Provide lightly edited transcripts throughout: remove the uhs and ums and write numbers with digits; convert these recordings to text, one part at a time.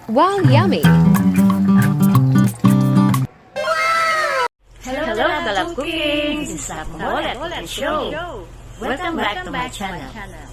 Wow, yummy! Hello, Love Cooking! This is Apple at Show. Welcome back to my channel.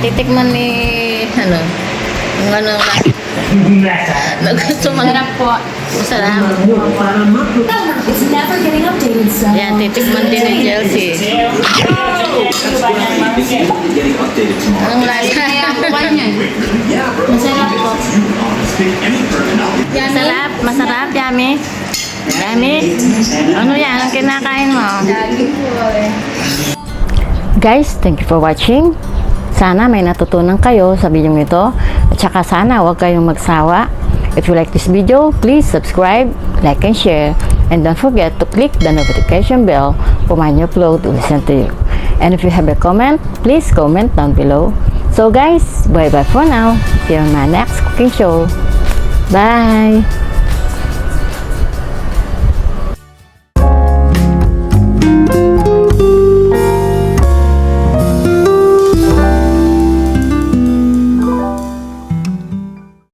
Titikman ni, yung gusto Masarap po. masarap. It's never getting updated, so. Yan, titikman din ni Chelsea. Ang lasa. Masarap po. Masarap, yummy. Yummy. Ano yan, ang kinakain mo? Guys, thank you for watching. Sana may natutunan kayo sa video ito. At saka sana huwag kayong magsawa. If you like this video, please subscribe, like, and share. And don't forget to click the notification bell for my new upload to listen to you. And if you have a comment, please comment down below. So guys, bye-bye for now. See you on my next cooking show. Bye!